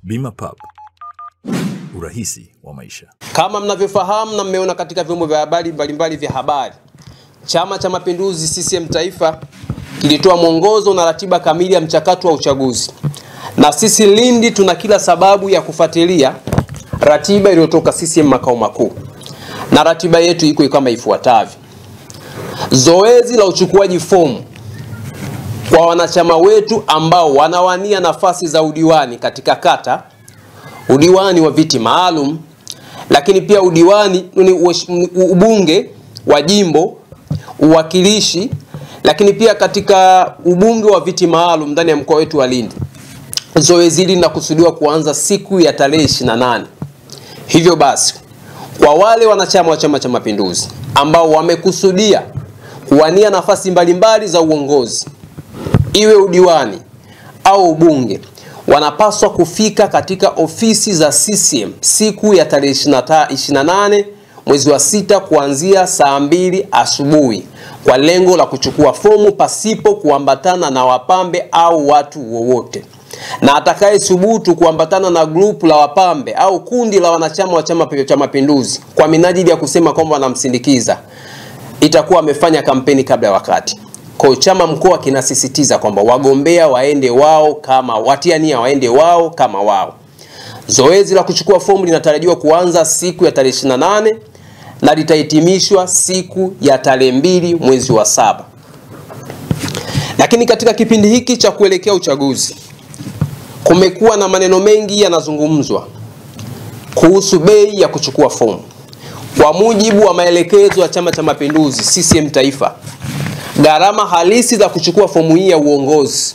Bima Pub, urahisi wa maisha. Kama mnavyofahamu na mmeona katika vyombo vya habari mbalimbali vya habari, Chama cha Mapinduzi CCM Taifa kilitoa mwongozo na ratiba kamili ya mchakato wa uchaguzi. Na sisi Lindi tuna kila sababu ya kufuatilia ratiba iliyotoka CCM makao makuu. Na ratiba yetu iko kama ifuatavyo. Zoezi la uchukuaji fomu kwa wanachama wetu ambao wanawania nafasi za udiwani katika kata, udiwani wa viti maalum, lakini pia udiwani ubunge wa jimbo, uwakilishi, lakini pia katika ubunge wa viti maalum ndani ya mkoa wetu wa Lindi. Zoezi hili linakusudiwa kuanza siku ya tarehe 28. Hivyo basi, kwa wale wanachama wa Chama cha Mapinduzi ambao wamekusudia kuwania nafasi mbalimbali za uongozi, iwe udiwani au ubunge, wanapaswa kufika katika ofisi za CCM siku ya tarehe 28 mwezi wa 6 kuanzia saa 2 asubuhi kwa lengo la kuchukua fomu pasipo kuambatana na wapambe au watu wowote. Na atakaye subutu kuambatana na grupu la wapambe au kundi la wanachama wa Chama cha Mapinduzi kwa minajili ya kusema kwamba wanamsindikiza, itakuwa amefanya kampeni kabla ya wakati. Kwa chama mkoa kinasisitiza kwamba wagombea waende wao kama watiania waende wao kama wao. Zoezi la kuchukua fomu linatarajiwa kuanza siku ya tarehe 28 na litahitimishwa siku ya tarehe 2 mwezi wa 7. Lakini katika kipindi hiki cha kuelekea uchaguzi, kumekuwa na maneno mengi yanazungumzwa kuhusu bei ya kuchukua fomu. Kwa mujibu wa maelekezo ya Chama cha Mapinduzi CCM Taifa, gharama halisi za kuchukua fomu hii ya uongozi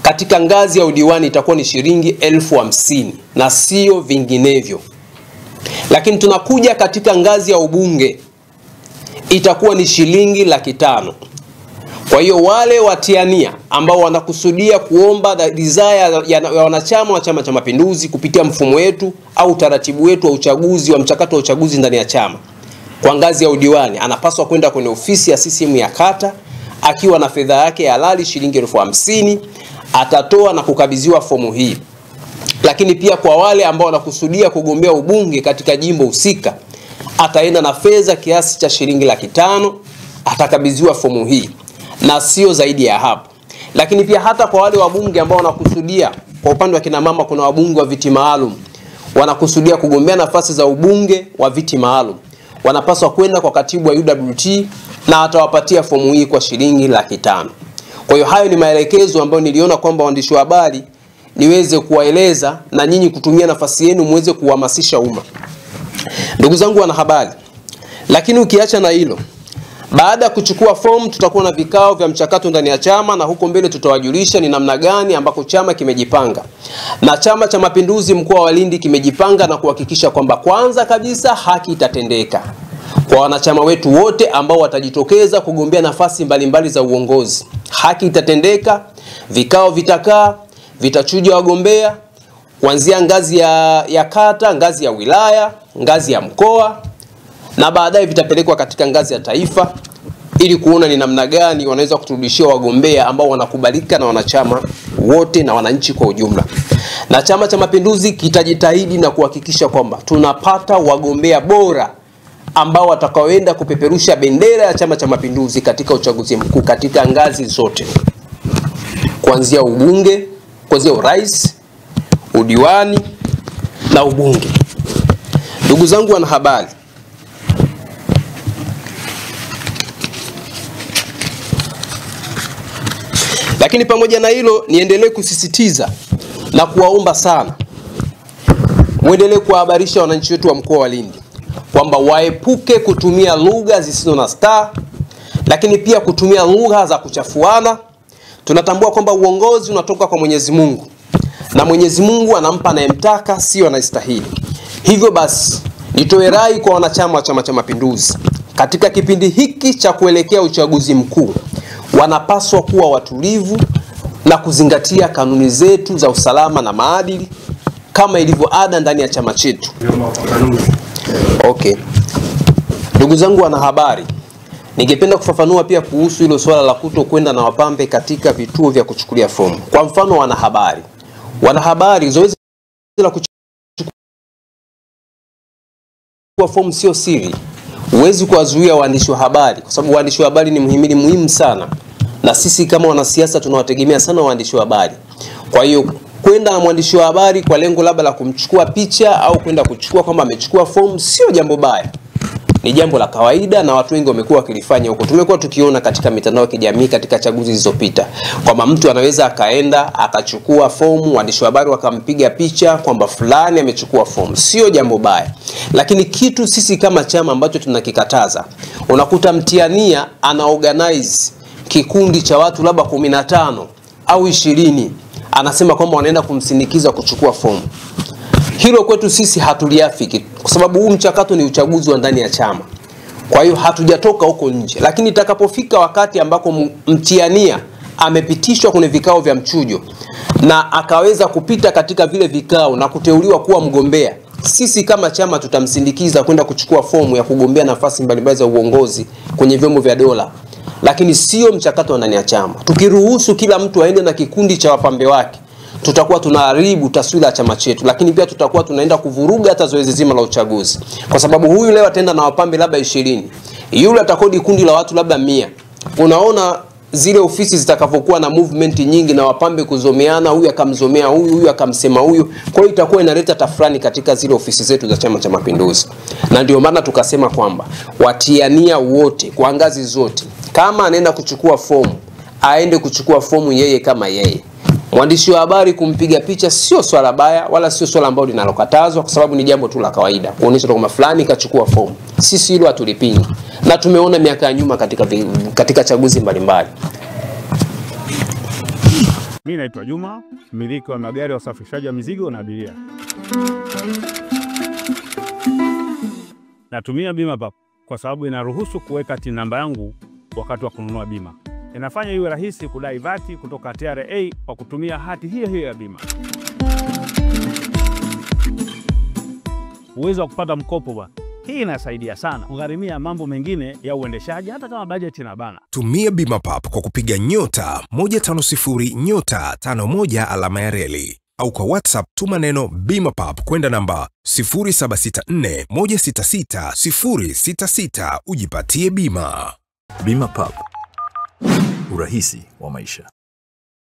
katika ngazi ya udiwani itakuwa ni shilingi 50,000 na sio vinginevyo. Lakini tunakuja katika ngazi ya ubunge, itakuwa ni shilingi 500,000. Kwa hiyo wale watiania ambao wanakusudia kuomba ridhaa ya wanachama wa Chama cha Mapinduzi kupitia mfumo wetu au taratibu wetu wa uchaguzi wa mchakato wa uchaguzi ndani ya chama, kwa ngazi ya udiwani anapaswa kwenda kwenye ofisi ya CCM ya kata akiwa na fedha yake ya halali shilingi 50,000, atatoa na kukabidhiwa fomu hii. Lakini pia kwa wale ambao wanakusudia kugombea ubunge katika jimbo husika, ataenda na fedha kiasi cha shilingi 500,000, atakabidhiwa fomu hii na sio zaidi ya hapo. Lakini pia hata kwa wale wabunge ambao wanakusudia, kwa upande wa kina mama kuna wabunge wa viti maalum wanakusudia kugombea nafasi za ubunge wa viti maalum, wanapaswa kwenda kwa katibu wa UWT na atawapatia fomu hii kwa shilingi 500,000. Kwa hiyo hayo ni maelekezo ambayo niliona kwamba waandishi wa habari niweze kuwaeleza na nyinyi kutumia nafasi yenu muweze kuhamasisha umma. Ndugu zangu wanahabari, lakini ukiacha na hilo, baada ya kuchukua fomu tutakuwa na vikao vya mchakato ndani ya chama, na huko mbele tutawajulisha ni namna gani ambako chama kimejipanga. Na Chama cha Mapinduzi mkoa wa Lindi kimejipanga na kuhakikisha kwamba kwanza kabisa haki itatendeka kwa wanachama wetu wote ambao watajitokeza kugombea nafasi mbalimbali za uongozi. Haki itatendeka, vikao vitakaa, vitachuja wagombea kuanzia ngazi ya kata, ngazi ya wilaya, ngazi ya mkoa, na baadaye vitapelekwa katika ngazi ya taifa ili kuona ni namna gani wanaweza kuturudishia wagombea ambao wanakubalika na wanachama wote na wananchi kwa ujumla. Na Chama cha Mapinduzi kitajitahidi na kuhakikisha kwamba tunapata wagombea bora ambao watakaoenda kupeperusha bendera ya Chama cha Mapinduzi katika uchaguzi mkuu katika ngazi zote, kuanzia ubunge, kuanzia urais, udiwani na ubunge. Ndugu zangu wanahabari, lakini pamoja na hilo niendelee kusisitiza na kuwaomba sana muendelee kuhabarisha wananchi wetu wa mkoa wa Lindi kwamba waepuke kutumia lugha zisizo na staa, lakini pia kutumia lugha za kuchafuana. Tunatambua kwamba uongozi unatoka kwa Mwenyezi Mungu na Mwenyezi Mungu anampa anayemtaka, sio anayestahili. Hivyo basi nitoe rai kwa wanachama wa Chama cha Mapinduzi katika kipindi hiki cha kuelekea uchaguzi mkuu, wanapaswa kuwa watulivu na kuzingatia kanuni zetu za usalama na maadili kama ilivyo ada ndani ya chama chetu. Okay. Ndugu zangu wanahabari, ningependa kufafanua pia kuhusu hilo swala la kutokwenda na wapambe katika vituo vya kuchukulia fomu. Kwa mfano wanahabari, Wanahabari, zoezi la kuchukua fomu sio siri. Huwezi kuwazuia waandishi wa habari, kwa sababu waandishi wa habari ni mhimili muhimu sana, na sisi kama wanasiasa tunawategemea sana waandishi wa habari. Kwa hiyo kwenda na mwandishi wa habari kwa lengo labda la kumchukua picha au kwenda kuchukua kwamba amechukua fomu sio jambo baya. Ni jambo la kawaida na watu wengi wamekuwa wakilifanya huko. Tumekuwa tukiona katika mitandao ya kijamii katika chaguzi zilizopita kwamba mtu anaweza akaenda akachukua fomu, waandishi wa habari wakampiga picha kwamba fulani amechukua fomu. Sio jambo baya. Lakini kitu sisi kama chama ambacho tunakikataza, unakuta mtiania ana organize kikundi cha watu labda 15 au 20, anasema kwamba wanaenda kumsindikiza kuchukua fomu. Hilo kwetu sisi hatuliafiki, kwa sababu huu mchakato ni uchaguzi wa ndani ya chama. Kwa hiyo hatujatoka huko nje. Lakini itakapofika wakati ambako mtiania amepitishwa kwenye vikao vya mchujo na akaweza kupita katika vile vikao na kuteuliwa kuwa mgombea, sisi kama chama tutamsindikiza kwenda kuchukua fomu ya kugombea nafasi mbalimbali za uongozi kwenye vyombo vya dola. Lakini sio mchakato wa ndani ya chama. Tukiruhusu kila mtu aende na kikundi cha wapambe wake, tutakuwa tunaharibu taswira ya chama chetu, lakini pia tutakuwa tunaenda kuvuruga hata zoezi zima la uchaguzi. Kwa sababu huyu leo ataenda na wapambe labda 20, yule atakodi kundi la watu labda 100. Unaona zile ofisi zitakavyokuwa na movement nyingi na wapambe kuzomeana, huyu akamzomea huyu, huyu akamsema huyu. Kwa hiyo itakuwa inaleta tafrani katika zile ofisi zetu za Chama cha Mapinduzi. Na ndio maana tukasema kwamba watiania wote kwa ngazi zote, kama anaenda kuchukua fomu, aende kuchukua fomu yeye kama yeye. Mwandishi wa habari kumpiga picha sio swala baya wala sio swala ambalo linalokatazwa, kwa sababu ni jambo tu la kawaida kuonyesha kwamba fulani kachukua fomu. Sisi hilo hatulipingi, na tumeona miaka ya nyuma katika chaguzi mbalimbali. Mimi naitwa Juma, mmiliki wa magari ya usafirishaji wa mizigo na abiria. Natumia BimaPapp kwa sababu inaruhusu kuweka TIN namba yangu wakati wa kununua bima. Inafanya iwe rahisi kudai vati kutoka TRA kwa kutumia hati hiyo hiyo ya bima. Uwezo wa kupata mkopo bwana. Hii inasaidia sana kugharimia mambo mengine ya uendeshaji hata kama bajeti inabana. Tumia BimaPapp kwa kupiga *150*51 alama ya reli, au kwa WhatsApp tuma neno BimaPapp kwenda namba 0764166066 ujipatie bima. BimaPapp, urahisi wa maisha.